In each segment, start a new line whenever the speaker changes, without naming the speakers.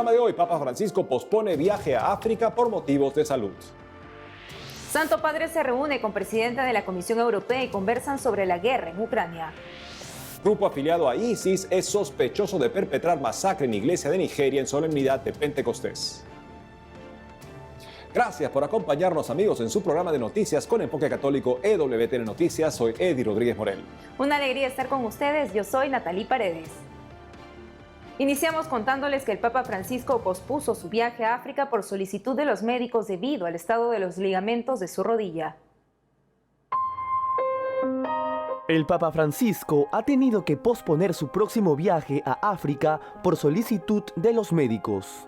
programa de hoy, Papa Francisco pospone viaje a África por motivos de salud.
Santo Padre se reúne con presidenta de la Comisión Europea y conversan sobre la guerra en Ucrania.
Grupo afiliado a ISIS es sospechoso de perpetrar masacre en iglesia de Nigeria en solemnidad de Pentecostés. Gracias por acompañarnos, amigos, en su programa de noticias con enfoque católico EWTN Noticias. Soy Eddie Rodríguez Morel.
Una alegría estar con ustedes. Yo soy Natalie Paredes. Iniciamos contándoles que el Papa Francisco pospuso su viaje a África por solicitud de los médicos debido al estado de los ligamentos de su rodilla.
El Papa Francisco ha tenido que posponer su próximo viaje a África por solicitud de los médicos.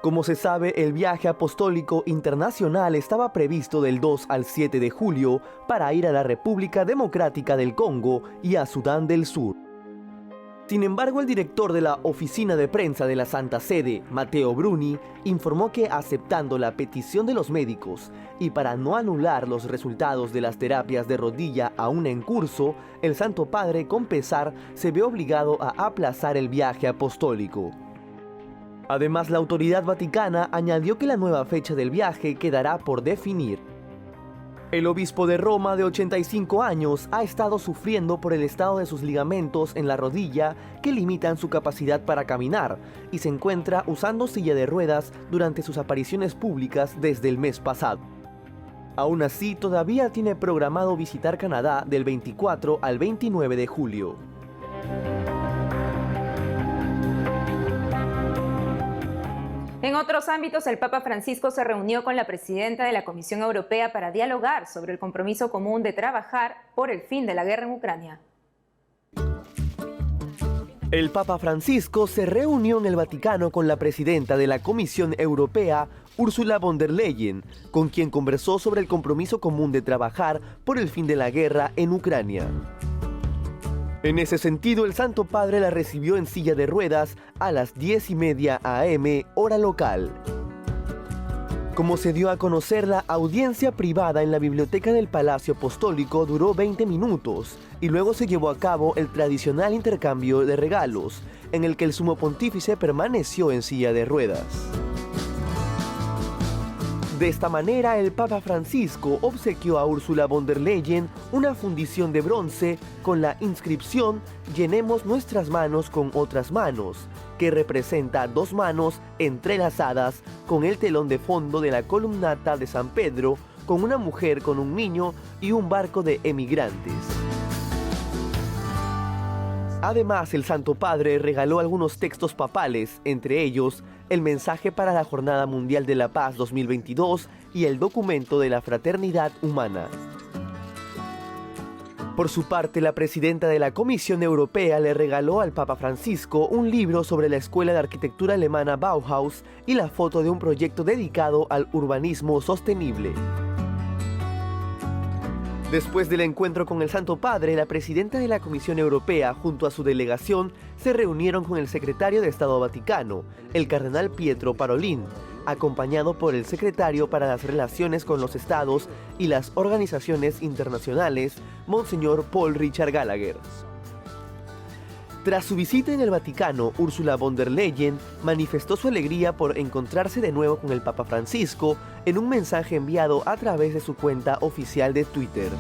Como se sabe, el viaje apostólico internacional estaba previsto del 2 al 7 de julio para ir a la República Democrática del Congo y a Sudán del Sur. Sin embargo, el director de la oficina de prensa de la Santa Sede, Matteo Bruni, informó que aceptando la petición de los médicos y para no anular los resultados de las terapias de rodilla aún en curso, el Santo Padre, con pesar, se ve obligado a aplazar el viaje apostólico. Además, la autoridad vaticana añadió que la nueva fecha del viaje quedará por definir. El obispo de Roma, de 85 años, ha estado sufriendo por el estado de sus ligamentos en la rodilla que limitan su capacidad para caminar y se encuentra usando silla de ruedas durante sus apariciones públicas desde el mes pasado. Aún así, todavía tiene programado visitar Canadá del 24 al 29 de julio.
En otros ámbitos, el Papa Francisco se reunió con la presidenta de la Comisión Europea para dialogar sobre el compromiso común de trabajar por el fin de la guerra en Ucrania.
El Papa Francisco se reunió en el Vaticano con la presidenta de la Comisión Europea, Ursula von der Leyen, con quien conversó sobre el compromiso común de trabajar por el fin de la guerra en Ucrania. En ese sentido, el Santo Padre la recibió en silla de ruedas a las 10:30 AM, hora local. Como se dio a conocer, la audiencia privada en la biblioteca del Palacio Apostólico duró 20 minutos y luego se llevó a cabo el tradicional intercambio de regalos, en el que el Sumo Pontífice permaneció en silla de ruedas. De esta manera, el Papa Francisco obsequió a Ursula von der Leyen una fundición de bronce con la inscripción «Llenemos nuestras manos con otras manos», que representa dos manos entrelazadas con el telón de fondo de la columnata de San Pedro, con una mujer con un niño y un barco de emigrantes. Además, el Santo Padre regaló algunos textos papales, entre ellos el mensaje para la Jornada Mundial de la Paz 2022 y el documento de la fraternidad humana. Por su parte, la presidenta de la Comisión Europea le regaló al Papa Francisco un libro sobre la escuela de arquitectura alemana Bauhaus y la foto de un proyecto dedicado al urbanismo sostenible. Después del encuentro con el Santo Padre, la presidenta de la Comisión Europea, junto a su delegación, se reunieron con el secretario de Estado Vaticano, el cardenal Pietro Parolin, acompañado por el secretario para las relaciones con los estados y las organizaciones internacionales, Monseñor Paul Richard Gallagher. Tras su visita en el Vaticano, Ursula von der Leyen manifestó su alegría por encontrarse de nuevo con el Papa Francisco en un mensaje enviado a través de su cuenta oficial de Twitter.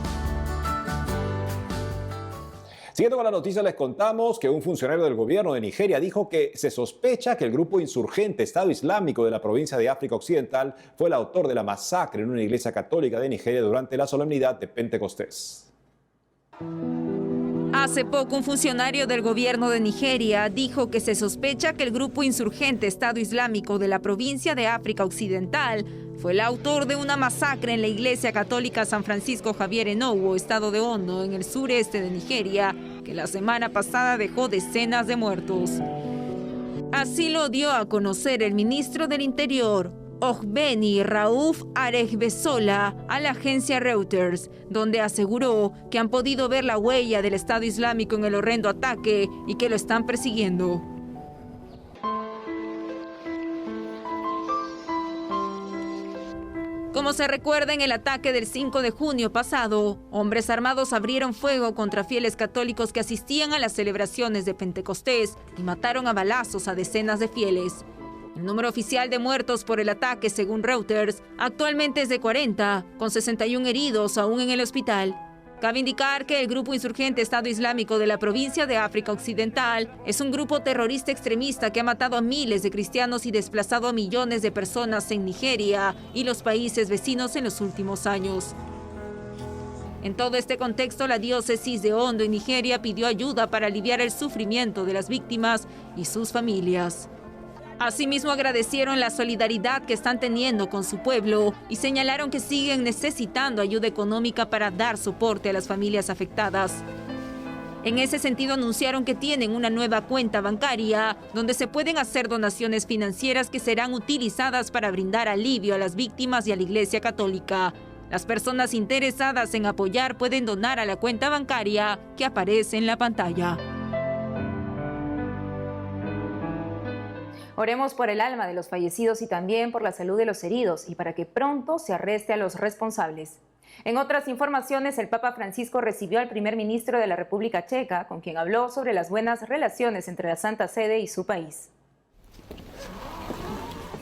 Siguiendo con la noticia, les contamos que un funcionario del gobierno de Nigeria dijo que se sospecha que el grupo insurgente Estado Islámico de la provincia de África Occidental fue el autor de la masacre en una iglesia católica de Nigeria durante la solemnidad de Pentecostés.
Hace poco, un funcionario del gobierno de Nigeria dijo que se sospecha que el grupo insurgente Estado Islámico de la provincia de África Occidental fue el autor de una masacre en la iglesia católica San Francisco Javier en Owo, estado de Ondo, en el sureste de Nigeria, que la semana pasada dejó decenas de muertos. Así lo dio a conocer el ministro del Interior, Ogbeni Rauf Aregbesola, a la agencia Reuters, donde aseguró que han podido ver la huella del Estado Islámico en el horrendo ataque y que lo están persiguiendo. Como se recuerda, en el ataque del 5 de junio pasado, hombres armados abrieron fuego contra fieles católicos que asistían a las celebraciones de Pentecostés y mataron a balazos a decenas de fieles. El número oficial de muertos por el ataque, según Reuters, actualmente es de 40, con 61 heridos aún en el hospital. Cabe indicar que el grupo insurgente Estado Islámico de la provincia de África Occidental es un grupo terrorista extremista que ha matado a miles de cristianos y desplazado a millones de personas en Nigeria y los países vecinos en los últimos años. En todo este contexto, la diócesis de Ondo en Nigeria pidió ayuda para aliviar el sufrimiento de las víctimas y sus familias. Asimismo, agradecieron la solidaridad que están teniendo con su pueblo y señalaron que siguen necesitando ayuda económica para dar soporte a las familias afectadas. En ese sentido, anunciaron que tienen una nueva cuenta bancaria donde se pueden hacer donaciones financieras que serán utilizadas para brindar alivio a las víctimas y a la Iglesia Católica. Las personas interesadas en apoyar pueden donar a la cuenta bancaria que aparece en la pantalla.
Oremos por el alma de los fallecidos y también por la salud de los heridos y para que pronto se arreste a los responsables. En otras informaciones, el Papa Francisco recibió al primer ministro de la República Checa, con quien habló sobre las buenas relaciones entre la Santa Sede y su país.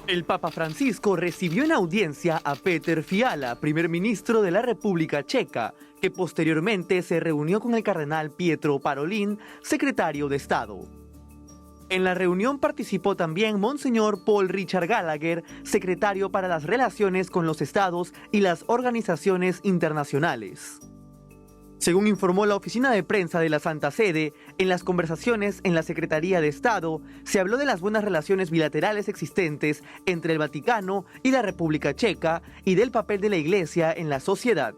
El Papa Francisco recibió en audiencia a Petr Fiala, primer ministro de la República Checa, que posteriormente se reunió con el cardenal Pietro Parolin, secretario de Estado. En la reunión participó también Monseñor Paul Richard Gallagher, secretario para las relaciones con los estados y las organizaciones internacionales. Según informó la oficina de prensa de la Santa Sede, en las conversaciones en la Secretaría de Estado se habló de las buenas relaciones bilaterales existentes entre el Vaticano y la República Checa y del papel de la Iglesia en la sociedad.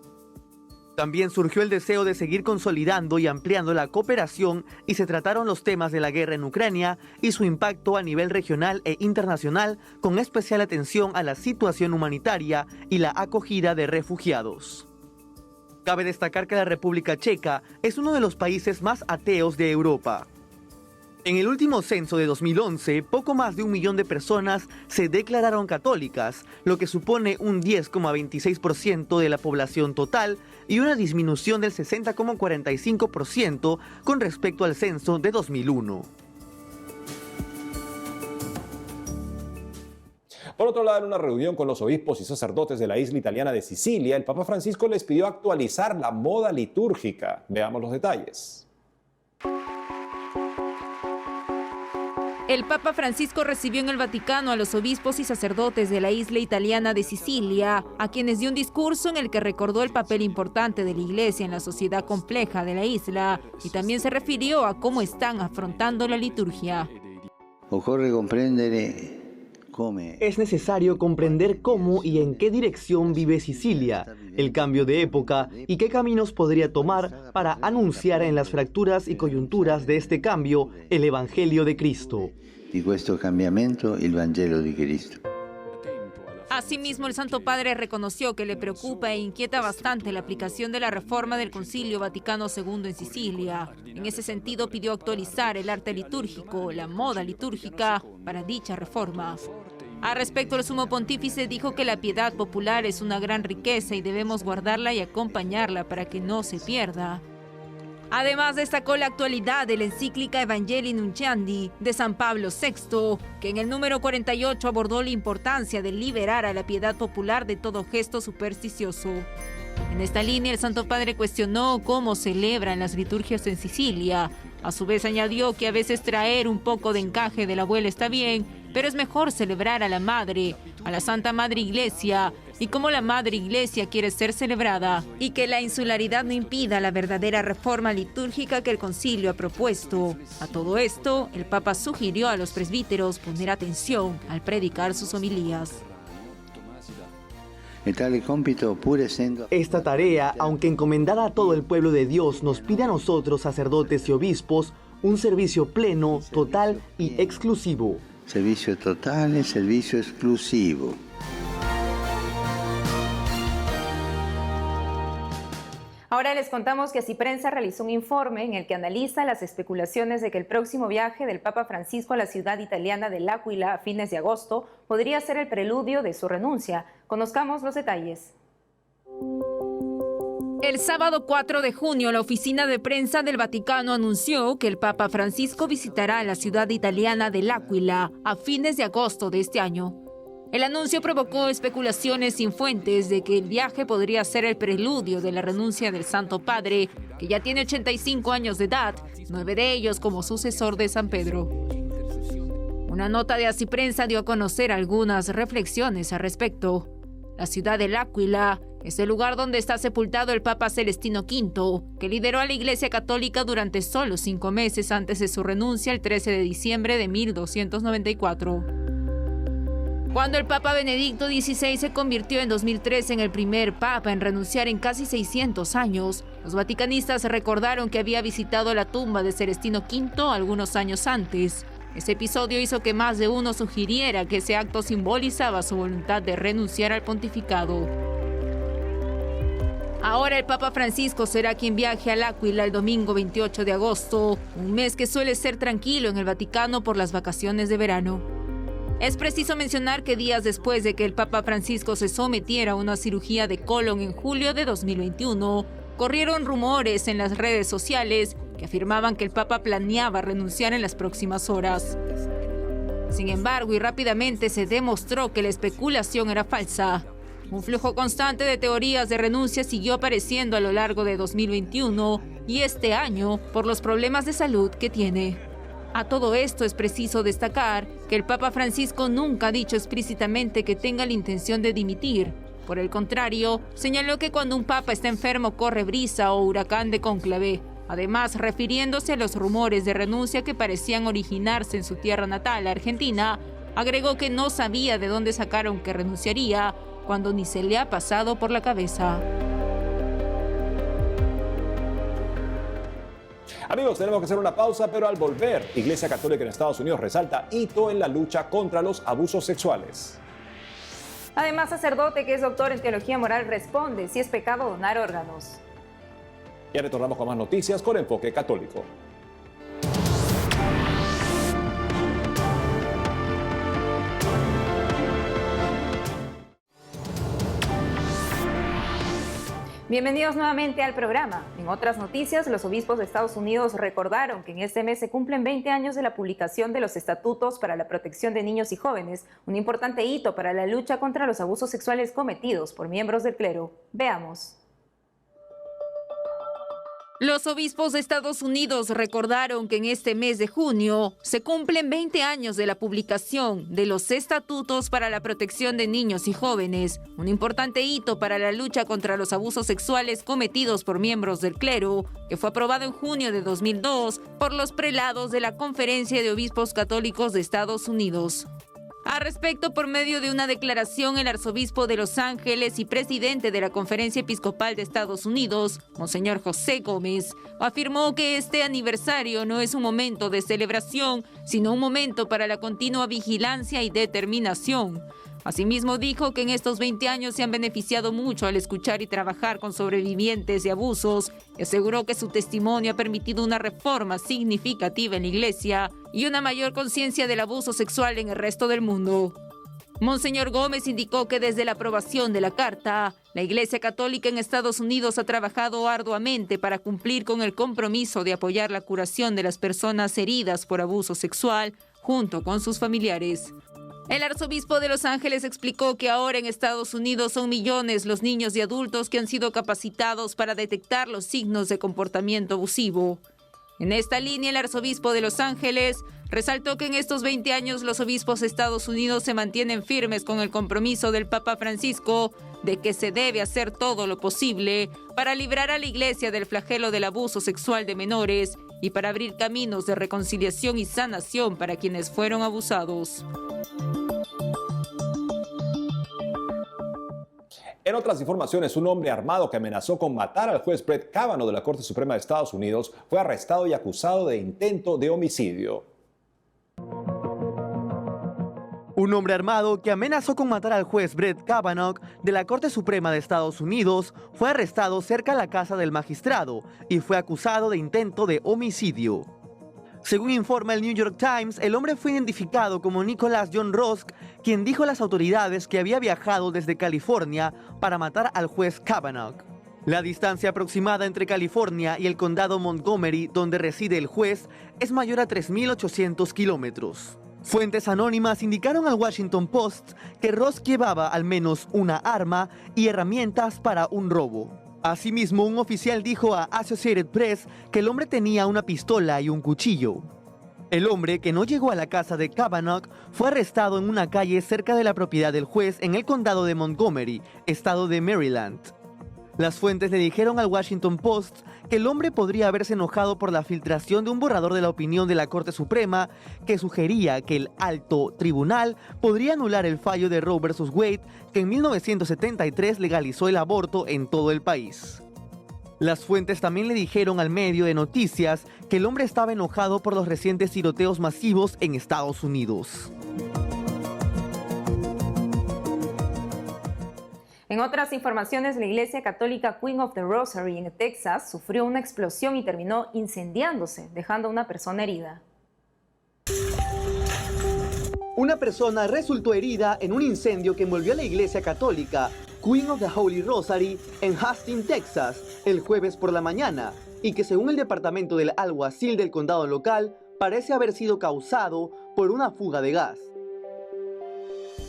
También surgió el deseo de seguir consolidando y ampliando la cooperación y se trataron los temas de la guerra en Ucrania y su impacto a nivel regional e internacional, con especial atención a la situación humanitaria y la acogida de refugiados. Cabe destacar que la República Checa es uno de los países más ateos de Europa. En el último censo de 2011, poco más de 1 millón de personas se declararon católicas, lo que supone un 10,26% de la población total y una disminución del 60,45% con respecto al censo de 2001.
Por otro lado, en una reunión con los obispos y sacerdotes de la isla italiana de Sicilia, el Papa Francisco les pidió actualizar la moda litúrgica. Veamos los detalles.
El Papa Francisco recibió en el Vaticano a los obispos y sacerdotes de la isla italiana de Sicilia, a quienes dio un discurso en el que recordó el papel importante de la Iglesia en la sociedad compleja de la isla y también se refirió a cómo están afrontando la liturgia.
Es necesario comprender cómo y en qué dirección vive Sicilia, el cambio de época y qué caminos podría tomar para anunciar en las fracturas y coyunturas de este cambio el Evangelio de Cristo.
Asimismo, el Santo Padre reconoció que le preocupa e inquieta bastante la aplicación de la reforma del Concilio Vaticano II en Sicilia. En ese sentido, pidió actualizar el arte litúrgico, la moda litúrgica, para dicha reforma. Al respecto, el Sumo Pontífice dijo que la piedad popular es una gran riqueza y debemos guardarla y acompañarla para que no se pierda. Además, destacó la actualidad de la encíclica Evangelii Nuntiandi de San Pablo VI, que en el número 48 abordó la importancia de liberar a la piedad popular de todo gesto supersticioso. En esta línea, el Santo Padre cuestionó cómo celebran las liturgias en Sicilia. A su vez, añadió que a veces traer un poco de encaje de la abuela está bien, pero es mejor celebrar a la Madre, a la Santa Madre Iglesia, y cómo la Madre Iglesia quiere ser celebrada, y que la insularidad no impida la verdadera reforma litúrgica que el concilio ha propuesto. A todo esto, el Papa sugirió a los presbíteros poner atención al predicar sus homilías.
Esta tarea, aunque encomendada a todo el pueblo de Dios, nos pide a nosotros, sacerdotes y obispos, un servicio pleno, total y exclusivo.
Servicio total y servicio exclusivo.
Ahora les contamos que Asiprensa realizó un informe en el que analiza las especulaciones de que el próximo viaje del Papa Francisco a la ciudad italiana de L'Aquila a fines de agosto podría ser el preludio de su renuncia. Conozcamos los detalles.
El sábado 4 de junio, la oficina de prensa del Vaticano anunció que el Papa Francisco visitará la ciudad italiana de L'Aquila a fines de agosto de este año. El anuncio provocó especulaciones sin fuentes de que el viaje podría ser el preludio de la renuncia del Santo Padre, que ya tiene 85 años de edad, 9 de ellos como sucesor de San Pedro. Una nota de Así Prensa dio a conocer algunas reflexiones al respecto. La ciudad de L'Aquila es el lugar donde está sepultado el Papa Celestino V, que lideró a la Iglesia Católica durante solo 5 meses antes de su renuncia el 13 de diciembre de 1294. Cuando el Papa Benedicto XVI se convirtió en 2013 en el primer Papa en renunciar en casi 600 años, los vaticanistas recordaron que había visitado la tumba de Celestino V algunos años antes. Ese episodio hizo que más de uno sugiriera que ese acto simbolizaba su voluntad de renunciar al pontificado. Ahora el Papa Francisco será quien viaje a L'Aquila el domingo 28 de agosto, un mes que suele ser tranquilo en el Vaticano por las vacaciones de verano. Es preciso mencionar que días después de que el Papa Francisco se sometiera a una cirugía de colon en julio de 2021, corrieron rumores en las redes sociales que afirmaban que el Papa planeaba renunciar en las próximas horas. Sin embargo, y rápidamente se demostró que la especulación era falsa. Un flujo constante de teorías de renuncia siguió apareciendo a lo largo de 2021 y este año por los problemas de salud que tiene. A todo esto es preciso destacar que el Papa Francisco nunca ha dicho explícitamente que tenga la intención de dimitir. Por el contrario, señaló que cuando un papa está enfermo corre brisa o huracán de cónclave. Además, refiriéndose a los rumores de renuncia que parecían originarse en su tierra natal, Argentina, agregó que no sabía de dónde sacaron que renunciaría cuando ni se le ha pasado por la cabeza.
Amigos, tenemos que hacer una pausa, pero al volver, Iglesia Católica en Estados Unidos resalta hito en la lucha contra los abusos sexuales.
Además, sacerdote que es doctor en teología moral responde si es pecado donar órganos.
Ya retornamos con más noticias con Enfoque Católico.
Bienvenidos nuevamente al programa. En otras noticias, los obispos de Estados Unidos recordaron que en este mes se cumplen 20 años de la publicación de los Estatutos para la Protección de Niños y Jóvenes, un importante hito para la lucha contra los abusos sexuales cometidos por miembros del clero. Veamos.
Los obispos de Estados Unidos recordaron que en este mes de junio se cumplen 20 años de la publicación de los Estatutos para la Protección de Niños y Jóvenes, un importante hito para la lucha contra los abusos sexuales cometidos por miembros del clero, que fue aprobado en junio de 2002 por los prelados de la Conferencia de Obispos Católicos de Estados Unidos. Al respecto, por medio de una declaración, el arzobispo de Los Ángeles y presidente de la Conferencia Episcopal de Estados Unidos, Monseñor José Gómez, afirmó que este aniversario no es un momento de celebración, sino un momento para la continua vigilancia y determinación. Asimismo, dijo que en estos 20 años se han beneficiado mucho al escuchar y trabajar con sobrevivientes de abusos y aseguró que su testimonio ha permitido una reforma significativa en la Iglesia y una mayor conciencia del abuso sexual en el resto del mundo. Monseñor Gómez indicó que desde la aprobación de la Carta, la Iglesia Católica en Estados Unidos ha trabajado arduamente para cumplir con el compromiso de apoyar la curación de las personas heridas por abuso sexual junto con sus familiares. El arzobispo de Los Ángeles explicó que ahora en Estados Unidos son millones los niños y adultos que han sido capacitados para detectar los signos de comportamiento abusivo. En esta línea, el arzobispo de Los Ángeles resaltó que en estos 20 años los obispos de Estados Unidos se mantienen firmes con el compromiso del Papa Francisco de que se debe hacer todo lo posible para librar a la Iglesia del flagelo del abuso sexual de menores y para abrir caminos de reconciliación y sanación para quienes fueron abusados.
En otras informaciones, un hombre armado que amenazó con matar al juez Brett Kavanaugh de la Corte Suprema de Estados Unidos fue arrestado y acusado de intento de homicidio.
Un hombre armado que amenazó con matar al juez Brett Kavanaugh de la Corte Suprema de Estados Unidos fue arrestado cerca de la casa del magistrado y fue acusado de intento de homicidio. Según informa el New York Times, el hombre fue identificado como Nicholas John Rosk, quien dijo a las autoridades que había viajado desde California para matar al juez Kavanaugh. La distancia aproximada entre California y el condado Montgomery, donde reside el juez, es mayor a 3.800 kilómetros. Fuentes anónimas indicaron al Washington Post que Ross llevaba al menos una arma y herramientas para un robo. Asimismo, un oficial dijo a Associated Press que el hombre tenía una pistola y un cuchillo. El hombre, que no llegó a la casa de Kavanaugh, fue arrestado en una calle cerca de la propiedad del juez en el condado de Montgomery, estado de Maryland. Las fuentes le dijeron al Washington Post que el hombre podría haberse enojado por la filtración de un borrador de la opinión de la Corte Suprema que sugería que el alto tribunal podría anular el fallo de Roe vs. Wade, que en 1973 legalizó el aborto en todo el país. Las fuentes también le dijeron al medio de noticias que el hombre estaba enojado por los recientes tiroteos masivos en Estados Unidos.
En otras informaciones, la Iglesia Católica Queen of the Rosary en Texas sufrió una explosión y terminó incendiándose, dejando a una persona herida.
Una persona resultó herida en un incendio que envolvió a la Iglesia Católica Queen of the Holy Rosary en Hastings, Texas, el jueves por la mañana, y que según el departamento del alguacil del condado local, parece haber sido causado por una fuga de gas.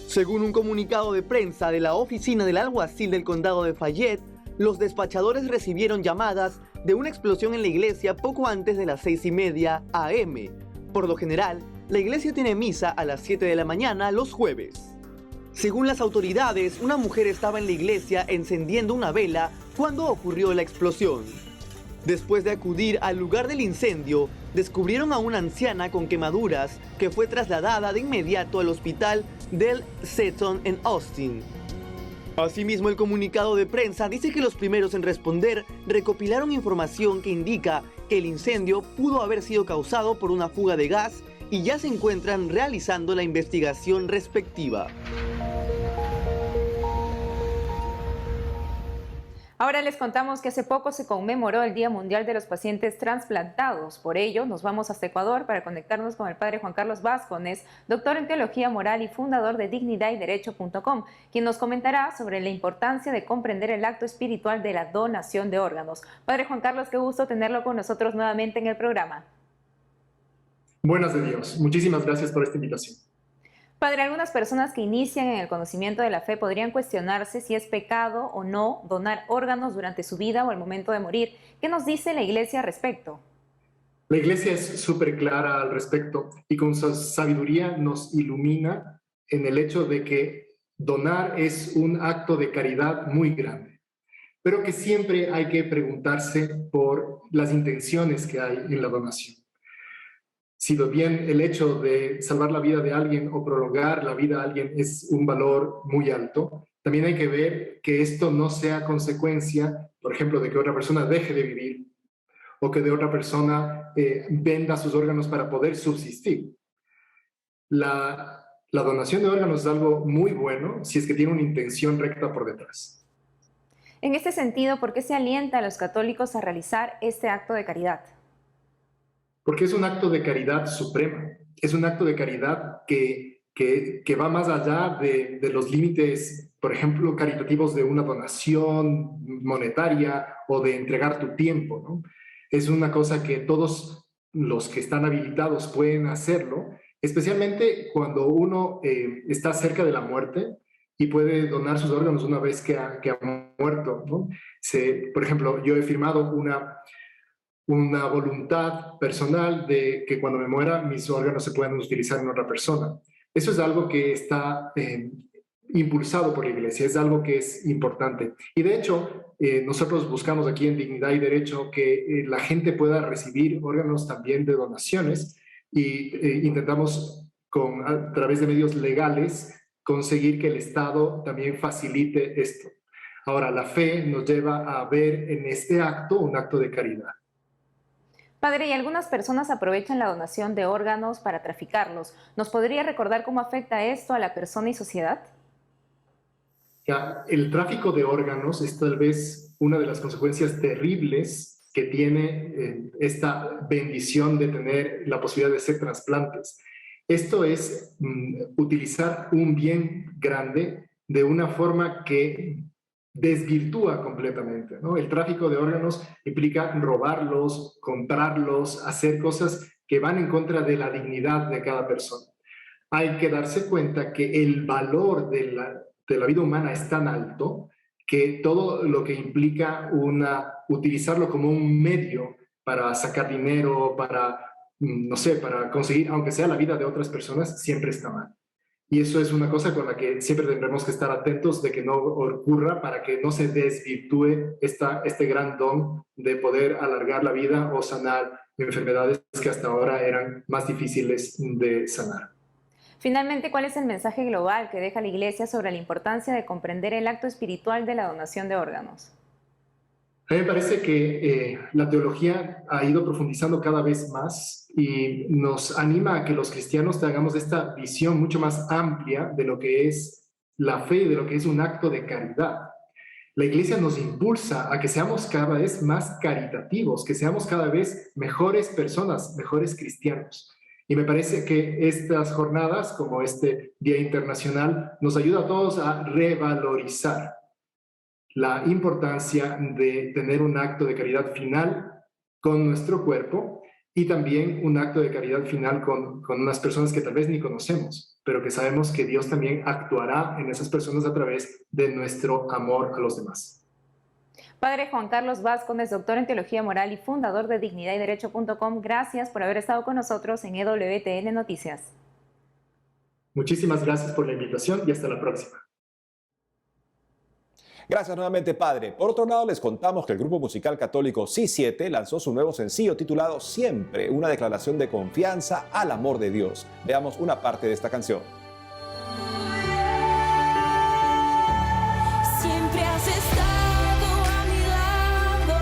Según un comunicado de prensa de la oficina del alguacil del condado de Fayette, los despachadores recibieron llamadas de una explosión en la iglesia poco antes de las 6:30 a.m. Por lo general, la iglesia tiene misa a las 7 de la mañana los jueves. Según las autoridades, una mujer estaba en la iglesia encendiendo una vela cuando ocurrió la explosión. Después de acudir al lugar del incendio, descubrieron a una anciana con quemaduras que fue trasladada de inmediato al hospital del Seton en Austin. Asimismo, el comunicado de prensa dice que los primeros en responder recopilaron información que indica que el incendio pudo haber sido causado por una fuga de gas y ya se encuentran realizando la investigación respectiva.
Ahora les contamos que hace poco se conmemoró el Día Mundial de los Pacientes Transplantados. Por ello, nos vamos hasta Ecuador para conectarnos con el padre Juan Carlos Vázquez, doctor en Teología Moral y fundador de dignidadyderecho.com, quien nos comentará sobre la importancia de comprender el acto espiritual de la donación de órganos. Padre Juan Carlos, qué gusto tenerlo con nosotros nuevamente en el programa.
Buenas de Dios. Muchísimas gracias por esta invitación.
Padre, algunas personas que inician en el conocimiento de la fe podrían cuestionarse si es pecado o no donar órganos durante su vida o al momento de morir. ¿Qué nos dice la Iglesia al respecto?
La Iglesia es súper clara al respecto y con su sabiduría nos ilumina en el hecho de que donar es un acto de caridad muy grande, pero que siempre hay que preguntarse por las intenciones que hay en la donación. Si bien el hecho de salvar la vida de alguien o prolongar la vida de alguien es un valor muy alto, también hay que ver que esto no sea consecuencia, por ejemplo, de que otra persona deje de vivir o que de otra persona venda sus órganos para poder subsistir. La donación de órganos es algo muy bueno si es que tiene una intención recta por detrás.
En este sentido, ¿por qué se alienta a los católicos a realizar este acto de caridad?
Porque es un acto de caridad suprema, es un acto de caridad que va más allá de los límites, por ejemplo, caritativos de una donación monetaria o de entregar tu tiempo, ¿no? Es una cosa que todos los que están habilitados pueden hacerlo, especialmente cuando uno está cerca de la muerte y puede donar sus órganos una vez que ha muerto, ¿no? Por ejemplo, yo he firmado una voluntad personal de que cuando me muera mis órganos se puedan utilizar en otra persona. Eso es algo que está impulsado por la Iglesia, es algo que es importante. Y de hecho, nosotros buscamos aquí en Dignidad y Derecho que la gente pueda recibir órganos también de donaciones y intentamos a través de medios legales conseguir que el Estado también facilite esto. Ahora, la fe nos lleva a ver en este acto un acto de caridad.
Padre, y algunas personas aprovechan la donación de órganos para traficarlos. ¿Nos podría recordar cómo afecta esto a la persona y sociedad?
El tráfico de órganos es tal vez una de las consecuencias terribles que tiene esta bendición de tener la posibilidad de hacer trasplantes. Esto es utilizar un bien grande de una forma que desvirtúa completamente, ¿no? El tráfico de órganos implica robarlos, comprarlos, hacer cosas que van en contra de la dignidad de cada persona. Hay que darse cuenta que el valor de la vida humana es tan alto que todo lo que implica utilizarlo como un medio para sacar dinero, no sé, para conseguir, aunque sea la vida de otras personas, siempre está mal. Y eso es una cosa con la que siempre tendremos que estar atentos de que no ocurra, para que no se desvirtúe este gran don de poder alargar la vida o sanar enfermedades que hasta ahora eran más difíciles de sanar.
Finalmente, ¿cuál es el mensaje global que deja la Iglesia sobre la importancia de comprender el acto espiritual de la donación de órganos?
A mí me parece que la teología ha ido profundizando cada vez más y nos anima a que los cristianos tengamos esta visión mucho más amplia de lo que es la fe y de lo que es un acto de caridad. La Iglesia nos impulsa a que seamos cada vez más caritativos, que seamos cada vez mejores personas, mejores cristianos. Y me parece que estas jornadas, como este Día Internacional, nos ayuda a todos a revalorizar la importancia de tener un acto de caridad final con nuestro cuerpo y también un acto de caridad final con unas personas que tal vez ni conocemos, pero que sabemos que Dios también actuará en esas personas a través de nuestro amor a los demás.
Padre Juan Carlos Vázquez, doctor en Teología Moral y fundador de dignidadyderecho.com, gracias por haber estado con nosotros en EWTN Noticias.
Muchísimas gracias por la invitación y hasta la próxima.
Gracias nuevamente, Padre. Por otro lado, les contamos que el grupo musical católico C7 lanzó su nuevo sencillo titulado Siempre, una declaración de confianza al amor de Dios. Veamos una parte de esta canción.
Siempre has estado a mi lado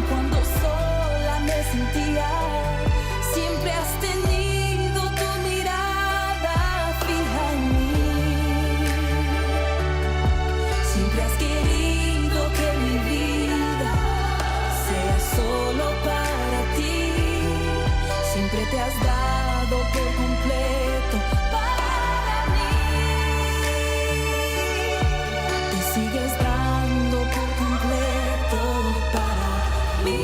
cuando sola me sentía. Siempre has tenido tu mirada fija en mí. Siempre has querido que mi vida sea solo para ti. Siempre te has dado por completo para mí. Te sigues dando por completo para mí.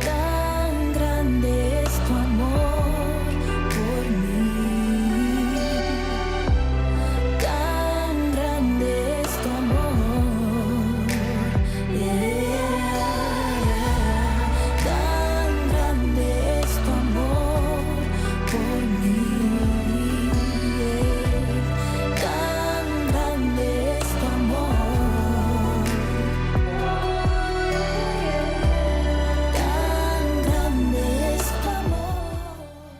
Tan grande es tu amor por mí. Tan grande es tu amor. Yeah. Tan grande es tu amor por mí. Tan grande es tu amor. Tan grande es tu amor.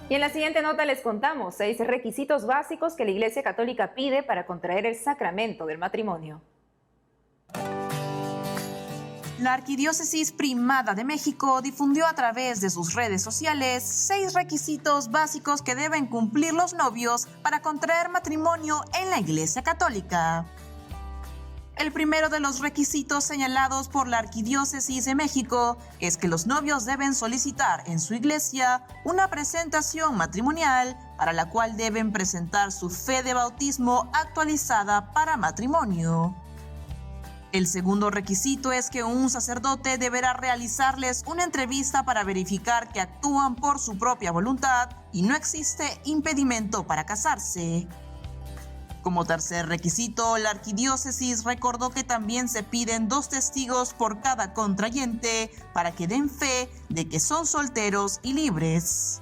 Y en la siguiente nota les contamos 6 requisitos básicos que la Iglesia Católica pide para contraer el sacramento del matrimonio.
La Arquidiócesis Primada de México difundió a través de sus redes sociales 6 requisitos básicos que deben cumplir los novios para contraer matrimonio en la Iglesia Católica. El primero de los requisitos señalados por la Arquidiócesis de México es que los novios deben solicitar en su iglesia una presentación matrimonial para la cual deben presentar su fe de bautismo actualizada para matrimonio. El segundo requisito es que un sacerdote deberá realizarles una entrevista para verificar que actúan por su propia voluntad y no existe impedimento para casarse. Como tercer requisito, la arquidiócesis recordó que también se piden 2 testigos por cada contrayente para que den fe de que son solteros y libres.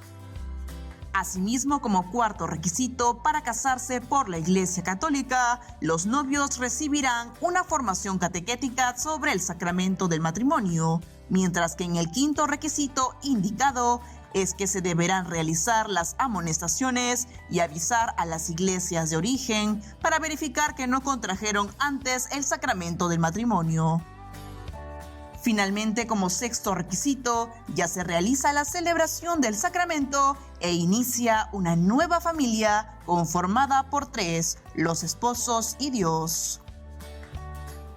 Asimismo, como cuarto requisito para casarse por la Iglesia Católica, los novios recibirán una formación catequética sobre el sacramento del matrimonio, mientras que en el quinto requisito indicado es que se deberán realizar las amonestaciones y avisar a las iglesias de origen para verificar que no contrajeron antes el sacramento del matrimonio. Finalmente, como sexto requisito, ya se realiza la celebración del sacramento e inicia una nueva familia conformada por 3, los esposos y Dios.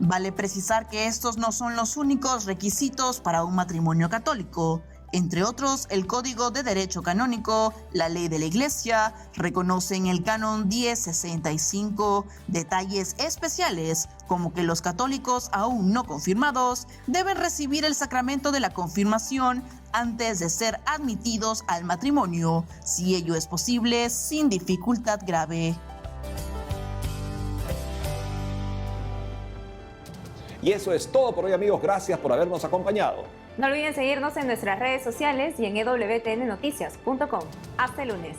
Vale precisar que estos no son los únicos requisitos para un matrimonio católico. Entre otros, el Código de Derecho Canónico, la Ley de la Iglesia, reconoce en el Canon 1065 detalles especiales, como que los católicos aún no confirmados deben recibir el sacramento de la confirmación antes de ser admitidos al matrimonio, si ello es posible sin dificultad grave.
Y eso es todo por hoy, amigos. Gracias por habernos acompañado.
No olviden seguirnos en nuestras redes sociales y en ewtnnoticias.com. Hasta el lunes.